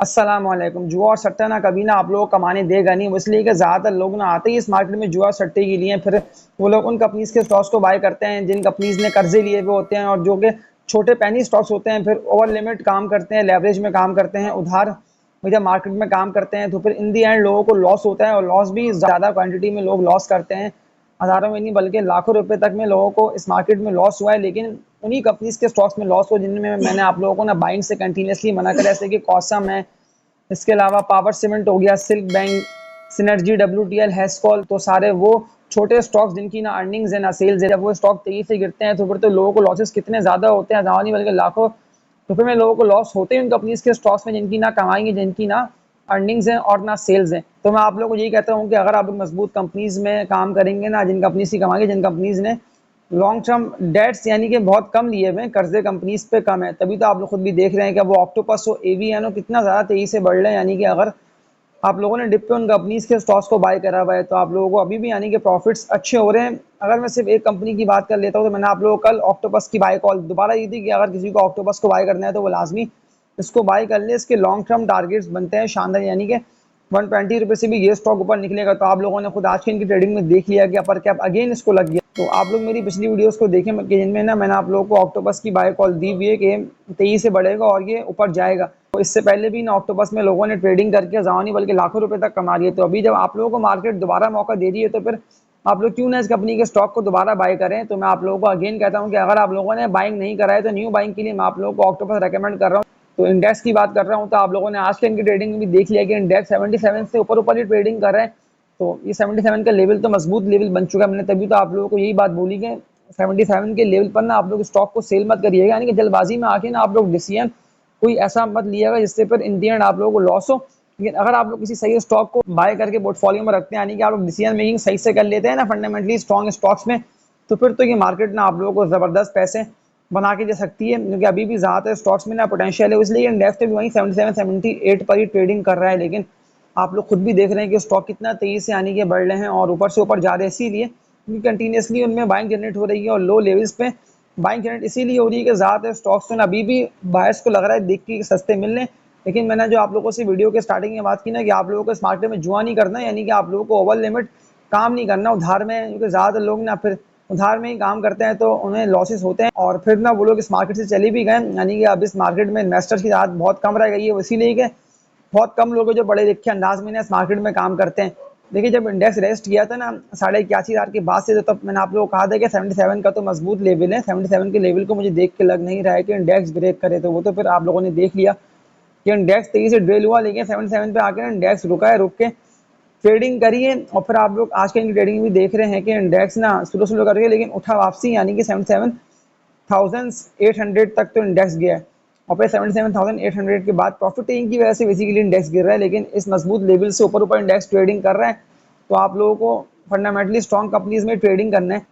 अस्सलाम वालेकुम। जुआ और सट्टा ना कभी ना आप लोगों को कमाने देगा नहीं, वो इसलिए कि ज़्यादातर लोग ना आते ही इस मार्केट में जुआ और सट्टे के लिए। फिर वो लोग उन कंपनीज़ के स्टॉक्स को बाय करते हैं जिन कंपनीज़ ने कर्जे लिए हुए होते हैं और जो कि छोटे पेनी स्टॉक्स होते हैं। फिर ओवर लिमिट काम करते हैं, लेवरेज में काम करते हैं, उधार जब मार्केट में काम करते हैं तो फिर इन दी एंड लोगों को लॉस होता है और लॉस भी ज़्यादा क्वांटिटी में लोग लॉस करते हैं। हज़ारों में नहीं बल्कि लाखों रुपए तक में लोगों को इस मार्केट में लॉस हुआ है। लेकिन उन्हीं कंपनीज़ के स्टॉक्स में लॉस हुआ जिनमें मैंने आप लोगों को ना बाइंग से कंटिन्यूसली मना करा, जैसे कि कॉसम है, इसके अलावा पावर सीमेंट हो गया, सिल्क बैंक, सिनर्जी, डब्ल्यूटीएल, हेस्कॉल। तो सारे वो छोटे स्टॉक्स जिनकी ना अर्निंग्स है ना सेल्स है, जब वो स्टॉक तेजी से गिरते हैं तो फिर तो लोगों को लॉसेस कितने ज़्यादा होते हैं, ज़्यादा नहीं बल्कि लाखों रुपए में लोगों को लॉस होते हैं उन कंपनीज के स्टॉक्स में जिनकी ना कमाई है, जिनकी ना अर्निंग्स हैं और ना सेल्स हैं। तो मैं आप लोगों को यही कहता हूँ कि अगर आप मजबूत कंपनीज में काम करेंगे ना, जिन कंपनीज की कमाई, जिन कंपनीज ने लॉन्ग टर्म डेट्स यानी कि बहुत कम लिए हुए हैं, कर्जे कंपनीज पे कम है, तभी तो आप लोग खुद भी देख रहे हैं कि वो ऑक्टोपस हो, एवीएन हो, कितना ज़्यादा तेजी से बढ़ रहे हैं। यानी कि अगर आप लोगों ने डिप पे उन कंपनीज के स्टॉक्स को बाय करा हुआ है तो आप लोगों को अभी भी यानी कि प्रॉफिट्स अच्छे हो रहे हैं। अगर मैं सिर्फ एक कंपनी की बात कर लेता हूँ तो मैंने आप लोगों को कल ऑक्टोपस की बाय कॉल दोबारा दी थी कि अगर किसी को ऑक्टोपस को बाय करना है तो वो लाजमी इसको बाय कर ले। इसके लॉन्ग टर्म टारगेट्स बनते हैं शानदार, यानी कि 120 रुपये से भी ये स्टॉक ऊपर निकलेगा। तो आप लोगों ने खुद आज की इनकी ट्रेडिंग में देख लिया कि अपर कैप अगेन इसको लग गया। तो आप लोग मेरी पिछली वीडियोस को देखें कि जिनमें ना मैंने आप लोगों को ऑक्टोपस की बाय कॉल दी हुई है कि तेजी से बढ़ेगा और ये ऊपर जाएगा। तो इससे पहले भी ना ऑक्टोपस में लोगों ने ट्रेडिंग करके ज़्यादा बल्कि लाखों रुपए तक कमा लिए। तो अभी जब आप लोगों को मार्केट दोबारा मौका दे रही है तो फिर आप लोग क्यों ना इस कंपनी के स्टॉक को दोबारा बाय करें। तो मैं आप लोगों को अगेन कहता हूँ कि अगर आप लोगों ने बाइंग नहीं करा है तो न्यू बाइंग के लिए मैं आप लोगों को ऑक्टोपस रेकमेंड कर रहा हूँ। तो इंडेक्स की बात कर रहा हूँ तो आप लोगों ने आज के इनकी ट्रेडिंग में भी देख लिया कि इंडेक्स 77 से ऊपर ऊपर ही ट्रेडिंग कर रहे हैं। तो ये 77 का लेवल तो मजबूत लेवल बन चुका है। मैंने तभी तो आप लोगों को यही बात बोली कि 77 के लेवल पर ना आप लोग स्टॉक को सेल मत करिएगा, यानी कि जल्दबाजी में आके ना आप लोग डिसीजन कोई ऐसा मत लिएगा जिससे फिर इन दी एंड आप लोगों को लॉस हो। लेकिन अगर आप लोग किसी सही स्टॉक को बाय करके पोर्टफोलियो में रखते हैं, यानी कि आप लोग डिसीजन मेकिंग सही से कर लेते हैं ना फंडामेंटली स्ट्रॉन्ग स्टॉक्स में, तो फिर तो ये मार्केट ना आप लोगों को ज़बरदस्त पैसे बना के दे सकती है। क्योंकि अभी भी ज़्यादातर स्टॉक्स में ना पोटेंशियल है, इसलिए इंडेक्स भी वहीं 77 78 पर ही ट्रेडिंग कर रहा है। लेकिन आप लोग खुद भी देख रहे हैं कि स्टॉक कितना तेजी से यानी कि बढ़ रहे हैं और ऊपर से ऊपर जा रहे हैं, इसीलिए क्योंकि कंटिन्यूसली उनमें बाइंग जनरेट हो रही है और लो लेवल्स पे बाइंग जनरेट इसीलिए हो रही है कि ज़्यादातर स्टॉक्स तो अभी भी बायर्स को लग रहा है देख के सस्ते मिल रहे हैं। लेकिन मैंने जो आप लोगों से वीडियो के स्टार्टिंग में बात की ना कि आप लोगों को इस मार्केट में जुआ नहीं करना, यानी कि आप लोगों को ओवर लिमिट काम नहीं करना उधार में, क्योंकि ज़्यादातर लोग ना फिर उधार में ही काम करते हैं तो उन्हें लॉसेस होते हैं और फिर ना वो लोग इस मार्केट से चले भी गए। यानी कि अब इस मार्केट में इन्वेस्टर्स की तादाद बहुत कम रह गई है, इसीलिए कि बहुत कम लोग हैं जो बड़े लिखे अंदाज में इस मार्केट में काम करते हैं। देखिए जब इंडेक्स रेस्ट किया था ना 81,500 के बाद से, तो तब मैंने आप लोगों को कहा था कि 77 का तो मजबूत लेवल है। 77 के लेवल को मुझे देख के लग नहीं रहा है कि इंडेक्स ब्रेक करे, तो वो तो फिर आप लोगों ने देख लिया कि इंडेक्स तेजी से ड्रिल हुआ। लेकिन 77 पे आकर इंडेक्स रुका है, रुक के ट्रेडिंग करिए और फिर आप लोग आज के इनकी ट्रेडिंग भी देख रहे हैं कि इंडेक्स ना स्लो स्लो करके लेकिन उठा वापसी, यानी कि 77,800 तक तो इंडेक्स गया है और फिर 77,800 के बाद प्रॉफिट टेकिंग की वजह से बेसिकली इंडेक्स गिर रहा है। लेकिन इस मजबूत लेवल से ऊपर ऊपर इंडेक्स ट्रेडिंग कर रहा है। तो आप लोगों को फंडामेंटली स्ट्रॉन्ग कंपनीज में ट्रेडिंग करना है।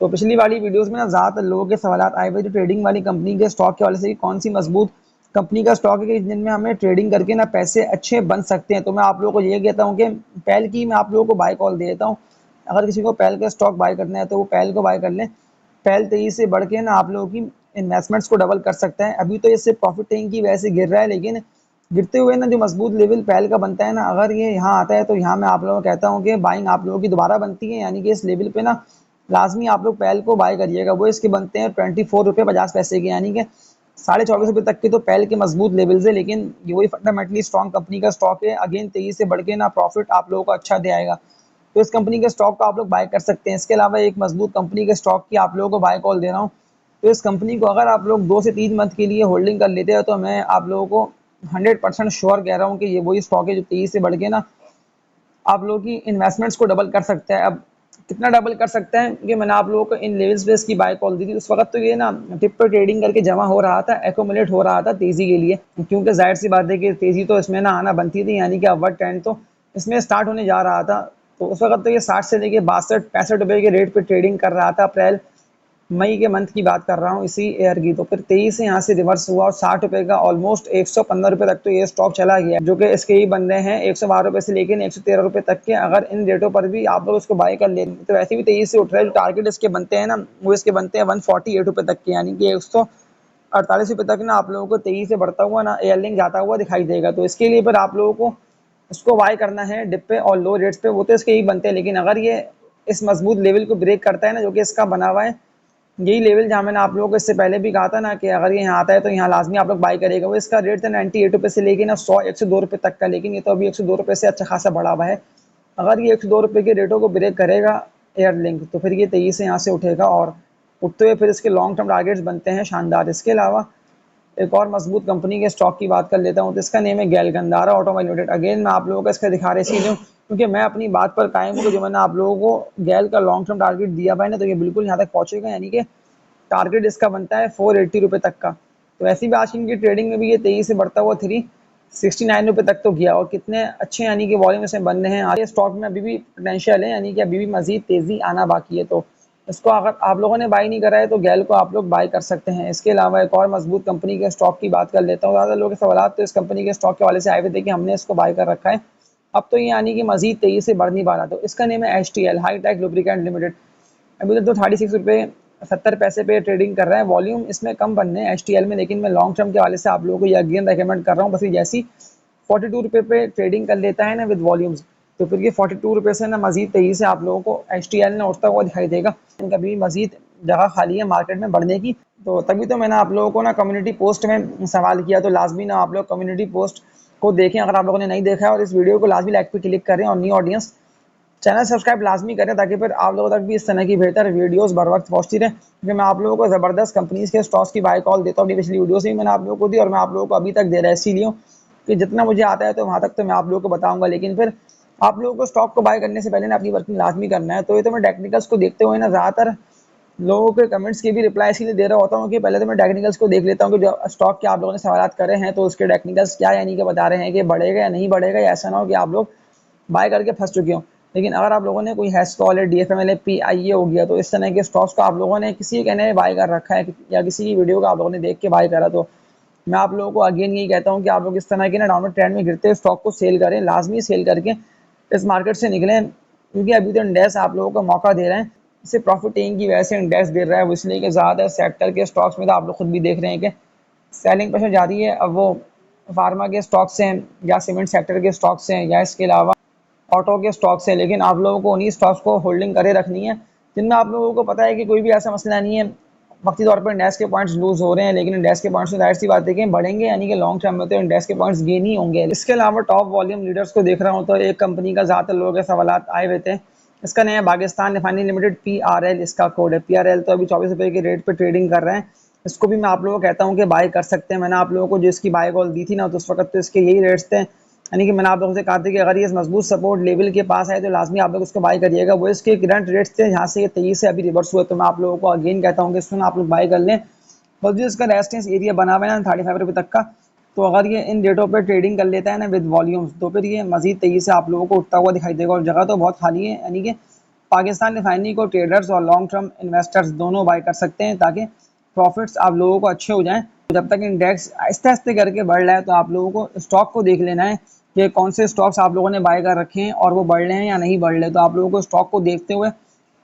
तो पिछली वाली वीडियोस में ना ज़्यादातर लोगों के सवाल आए हुए जो ट्रेडिंग वाली कंपनी के स्टॉक के वाले से कि कौन सी मजबूत कंपनी का स्टॉक है कि जिनमें हमें ट्रेडिंग करके ना पैसे अच्छे बन सकते हैं। तो मैं आप लोगों को ये कहता हूँ कि पहल की मैं आप लोगों को बाय कॉल दे देता हूँ। अगर किसी को पहल का स्टॉक बाय करना है तो वो पहल को बाय कर लें। पहल तेजी से बढ़ के ना आप लोगों की इन्वेस्टमेंट्स को डबल कर सकता है। अभी तो ये सिर्फ प्रॉफिट टेकिंग की वजह से गिर रहा है, लेकिन गिरते हुए ना जो मजबूत लेवल पहल का बनता है ना, अगर ये यहाँ आता है तो यहाँ मैं आप लोगों को कहता हूँ कि बाइंग आप लोगों की दोबारा बनती है। यानी कि इस लेवल पे ना लाजमी आप लोग पहल को बाय करिएगा। वो इसके बनते हैं 24 रुपये 50 पैसे के, यानी कि 24.5 रुपये तक के तो पहल के मजबूत लेवल्स है। लेकिन ये वही फंडामेंटली स्ट्रॉन्ग कंपनी का स्टॉक है, अगेन तेजी से बढ़ के ना प्रॉफिट आप लोगों को अच्छा दे आएगा। तो इस कंपनी के स्टॉक को आप लोग बाय कर सकते हैं। इसके अलावा एक मजबूत कंपनी के स्टॉक की आप लोगों को बाय कॉल दे रहा हूँ। तो इस कंपनी को अगर आप लोग 2 से 3 मंथ के लिए होल्डिंग कर लेते हैं तो मैं आप लोगों को 100% श्योर कह रहा हूँ कि ये वही स्टॉक है जो तेजी से बढ़ के ना आप लोगों की इन्वेस्टमेंट्स को डबल कर सकता है। अब कितना डबल कर सकता है कि मैंने आप लोगों को इन लेवल्स पे इसकी बाय कॉल दी थी, उस वक्त तो ये ना टिप पर ट्रेडिंग करके जमा हो रहा था, एक्यूमुलेट हो रहा था तेजी के लिए, क्योंकि जाहिर सी बात है कि तेजी तो इसमें ना आना बनती थी, यानी कि अपवर्ड ट्रेंड तो इसमें स्टार्ट होने जा रहा था। तो उस वक्त तो ये 60 से लेके 62 65 रुपए के रेट पे ट्रेडिंग कर रहा था। अप्रैल मई के मंथ की बात कर रहा हूँ इसी ईयर की। तो फिर 23 से यहाँ से रिवर्स हुआ और 60 रुपए का ऑलमोस्ट 115 रुपए तक तो ये स्टॉक चला गया, जो कि इसके ही बंदे हैं 112 रुपए से लेकर 113 रुपए तक के। अगर इन रेटों पर भी आप लोग उसको बाय कर ले तो वैसे भी 23 से उठ रहा है। जो टारगेट इसके बनते हैं ना वो इसके बनते हैं 148 रुपए तक के, यानी कि ₹48 तक ना आप लोगों को तेजी से बढ़ता हुआ ना एयरलिंक जाता हुआ दिखाई देगा। तो इसके लिए फिर आप लोगों को इसको बाय करना है डिप पे और लो रेट्स पे, वो तो इसके ही बनते हैं। लेकिन अगर ये इस मजबूत लेवल को ब्रेक करता है ना, जो कि इसका बना हुआ है, यही लेवल जहाँ मैंने आप लोगों को इससे पहले भी कहा था ना कि अगर ये यहाँ आता है तो यहाँ लाजमी आप लोग बाय करेगा। वो इसका रेट था ₹98 से लेके ना 100-102 तक का, लेकिन ये तो अभी ₹102 से अच्छा खासा बढ़ा हुआ है। अगर ये ₹102 के रेटों को ब्रेक करेगा एयरलिंक, तो फिर ये तेजी से यहाँ से उठेगा और उठते हुए फिर इसके लॉन्ग टर्म टारगेट्स बनते हैं शानदार। इसके अलावा एक और मजबूत कंपनी के स्टॉक की बात कर लेता हूँ, तो इसका नेम है गैल गंधारा ऑटोमोबाइल लिमिटेड। अगेन मैं आप लोगों को इसका दिखा रहा इसीलिए हूँ क्योंकि मैं अपनी बात पर कायम हूँ कि जो मैंने आप लोगों को गैल का लॉन्ग टर्म टारगेट दिया हुआ है ना, तो ये बिल्कुल यहाँ तक पहुंचेगा। यानी कि टारगेट इसका बनता है ₹480 तक का। तो ऐसी भी आज की ट्रेडिंग में भी ये तेजी से बढ़ता हुआ ₹369 तक तो गया, और कितने अच्छे यानी कि वॉल्यूम इसमें बन रहे हैं। आगे स्टॉक में अभी भी पोटेंशियल है, यानी कि अभी भी मजीद तेजी आना बाकी है। तो इसको अगर आप लोगों ने बाय नहीं करा है तो गैल को आप लोग बाय कर सकते हैं। इसके अलावा एक और मजबूत कंपनी के स्टॉक की बात कर लेता हूँ। ज़्यादा लोगों के सवाल तो इस कंपनी के स्टॉक के हवाले से आए हुए थे कि हमने इसको बाय कर रखा है, अब तो ये यानी कि मजीद तेजी से बढ़ नहीं पा रहा। तो इसका नेम है HTL high tech lubricant limited. अभी तो ₹36.70 पे ट्रेडिंग कर रहा है। वॉल्यूम इसमें कम बनने हैं HTL में, लेकिन मैं लॉन्ग टर्म के हवाले से आप लोगों को ये अगेन रेकमेंड कर रहा हूँ। बस ये जैसी ₹42 पे ट्रेडिंग कर लेता है ना विद वॉल्यूम्स, तो फिर ये ₹42 से ना मजीद तेजी से आप लोगों को HTL ने उठता हुआ दिखाई देगा। इनका भी मजीद जगह खाली है मार्केट में बढ़ने की। तो तभी तो मैंने आप लोगों को ना कम्युनिटी पोस्ट में सवाल किया, तो लाजमी ना आप लोग कम्युनिटी पोस्ट को देखें अगर आप लोगों ने नहीं देखा है, और इस वीडियो को लाजमी लाइक पे क्लिक करें और न्यू ऑडियंस चैनल सब्सक्राइब लाजमी करें, ताकि फिर आप लोगों तक भी इस तरह की बेहतर वीडियोस बर वक्त पहुंचती रहे। क्योंकि मैं आप लोगों को ज़बरदस्त कंपनीज के स्टॉक्स की बाय कॉल देता हूँ। अपनी पिछली वीडियो से भी मैंने आप लोगों को दी और मैं आप लोगों को अभी तक दे रहा है, इसीलिए कि जितना मुझे आता है तो वहाँ तक तो मैं आप लोगों को बताऊंगा। लेकिन फिर आप लोगों को स्टॉक को बाय करने से पहले ना अपनी वर्किंग लाजमी करना है। तो ये तो मैं टेक्निकल्स को देखते हुए ना ज़्यादातर लोगों के कमेंट्स की भी रिप्लाई इसीलिए दे रहा होता हूँ कि पहले तो मैं टेक्निकल्स को देख लेता हूँ कि जो स्टॉक के आप लोगों ने सवाल करे हैं तो उसके टेक्निकल्स क्या यानी कि बता रहे हैं कि बढ़ेगा या नहीं बढ़ेगा, या ऐसा ना हो कि आप लोग बाय करके फंस चुके हो। लेकिन अगर आप लोगों ने कोई हैस्टॉल है, DFML है, PIA हो गया, तो इस तरह के स्टॉक्स को आप लोगों ने किसी कहने में बाय कर रखा है या किसी की वीडियो को आप लोगों ने देख के बाय करा, तो मैं आप लोगों को अगेन यही कहता हूँ कि आप लोग इस तरह के ना डाउनवर्ड ट्रेंड में गिरते हुए स्टॉक को सेल करें, लाजमी सेल करके इस मार्केट से निकलें। क्योंकि अभी तो इंडेक्स आप लोगों को मौका दे रहे हैं, इसे प्रॉफिट टेकिंग की वजह से इंडेक्स गिर रहा है। वो इसलिए कि ज़्यादा सेक्टर के स्टॉक्स में तो आप लोग खुद भी देख रहे हैं कि सेलिंग प्रेशर जारी है। अब वो फार्मा के स्टॉक्स हैं या सीमेंट सेक्टर के स्टॉक्स हैं या इसके अलावा ऑटो के स्टॉक्स हैं, लेकिन आप लोगों को उन्हीं स्टॉक्स को होल्डिंग करे रखनी है जिनमें आप लोगों को पता है कि कोई भी ऐसा मसला नहीं है। वक्ती तौर पर इंडेक्स के पॉइंट्स लूज हो रहे हैं, लेकिन इंडेक्स के पॉइंट्स तो जाहिर सी बात है कि बढ़ेंगे, यानी कि लॉन्ग टर्म में तो इंडेक्स के पॉइंट्स गेन ही होंगे। इसके अलावा टॉप वॉल्यूम लीडर्स को देख रहा हूँ तो एक कंपनी का ज़्यादातर लोगों के सवाल आए हुए थे। इसका नया पाकिस्तान रिफाइनरी लिमिटेड PRL इसका कोड है। PRL तो अभी ₹24 के रेट पर ट्रेडिंग कर रहे हैं। इसको भी मैं आप लोगों को कहता हूँ कि बाय कर सकते हैं। मैंने आप लोगों को जो इसकी बाय कॉल दी थी ना, तो उस वक्त तो इसके यही रेट्स थे, यानी कि मैंने आप लोगों से कहा था कि अगर ये इस मजबूत सपोर्ट लेवल के पास आए तो लाजमी आप लोग उसको बाय करिएगा। वो इसके करंट रेट्स थे, यहाँ से ये तेजी से अभी रिवर्स हुए, तो मैं आप लोगों को अगेन कहता हूँ कि इसमें आप लोग बाय कर लें। बस जो इसका रेजिस्टेंस एरिया बना हुआ है ना ₹35 तक का, तो अगर ये इन रेटों पर ट्रेडिंग कर लेता है ना विद वॉल्यूम्स, तो फिर ये मजीद तेजी से आप लोगों को उठता हुआ दिखाई देगा। और जगह तो बहुत खाली है, यानी कि पाकिस्तान रिफाइनरी को ट्रेडर्स और लॉन्ग टर्म इन्वेस्टर्स दोनों बाय कर सकते हैं, ताकि प्रॉफिट्स आप लोगों को अच्छे हो जाएं। जब तक इंडेक्स आहिस्ते आहिस्ते करके बढ़ रहा है, तो आप लोगों को स्टॉक को देख लेना है कि कौन से स्टॉक्स आप लोगों ने बाय कर रखे हैं और वो बढ़ रहे हैं या नहीं बढ़ रहे। तो आप लोगों को स्टॉक को देखते हुए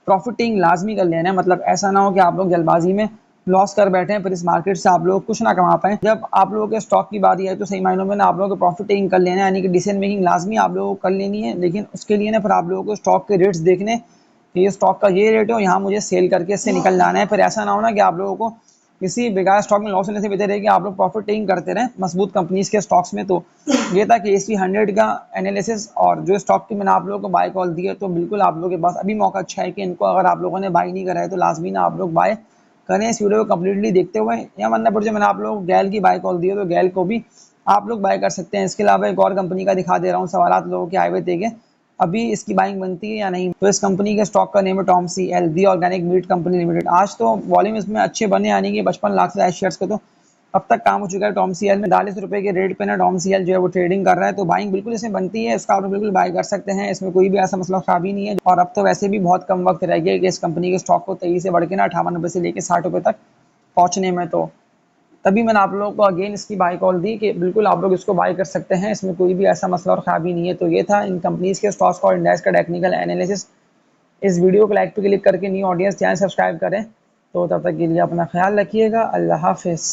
प्रॉफिटिंग लाजमी कर लेना है। मतलब ऐसा ना हो कि आप लोग जल्दबाजी में लॉस कर बैठे हैं, फिर इस मार्केट से आप लोग कुछ ना कमा पाएँ। जब आप लोगों के स्टॉक की बारी आए तो सही मायनों में ना आप लोगों को प्रॉफिट टेकिंग कर लेना है, यानी कि डिसीजन मेकिंग लाजमी आप लोगों को कर लेनी है। लेकिन उसके लिए ना फिर आप लोगों को स्टॉक के रेट्स देखने कि ये स्टॉक का ये रेट हो, यहाँ मुझे सेल करके इससे निकल जाना है। फिर ऐसा ना हो ना कि आप लोगों को किसी बेकार स्टॉक में लॉस होने से बेहतर है कि आप लोग प्रॉफिट टेकिंग करते रहें मजबूत कंपनीज के स्टॉक्स में। तो ये था कि KSE 100 का एनालिसिस, और जो स्टॉक की मैंने आप लोगों को बाय कॉल दी है, तो बिल्कुल आप लोगों के पास अभी मौका अच्छा है कि इनको अगर आप लोगों ने बाय नहीं करा है तो लाजमी ना आप लोग बाय करें इस वीडियो को कम्प्लीटली देखते हुए। या वरना फिर जो मैंने आप लोगों को गैल की बाय कॉल दी है, तो गैल को भी आप लोग बाय कर सकते हैं। इसके अलावा एक और कंपनी का दिखा दे रहा हूँ, सवाल लोगों के आए हुए थे कि अभी इसकी बाइंग बनती है या नहीं। तो इस कंपनी के स्टॉक का नेम है टॉमसी एल दी ऑर्गेनिक मीट कंपनी लिमिटेड। आज तो वॉल्यूम इसमें अच्छे बने, यानी कि 55 लाख से शेयर्स का तो अब तक काम हो चुका है। टॉमसी एल में ₹40 के रेट पे ना टॉमसी एल जो है वो ट्रेडिंग कर रहा है, तो बाइंग बिल्कुल इसमें बनती है। इसका आप लोग बिल्कुल बाय कर सकते हैं, इसमें कोई भी ऐसा मसला खराबी नहीं है। और अब तो वैसे भी बहुत कम वक्त रह गया कि इस कंपनी के स्टॉक को तेजी से बढ़ के ना ₹58 से लेकर ₹60 तक पहुंचने में। तो तभी मैंने आप लोगों को अगेन इसकी बाय कॉल दी कि बिल्कुल आप लोग इसको बाय कर सकते हैं, इसमें कोई भी ऐसा मसला और खराबी नहीं है। तो ये था इन कंपनीज के स्टॉक्स और इंडेक्स का टेक्निकल एनालिसिस। इस वीडियो को लाइक पे क्लिक करके न्यू ऑडियंस चैनल सब्सक्राइब करें। तो तब तक के लिए अपना ख्याल रखिएगा। अल्लाह हाफिज़।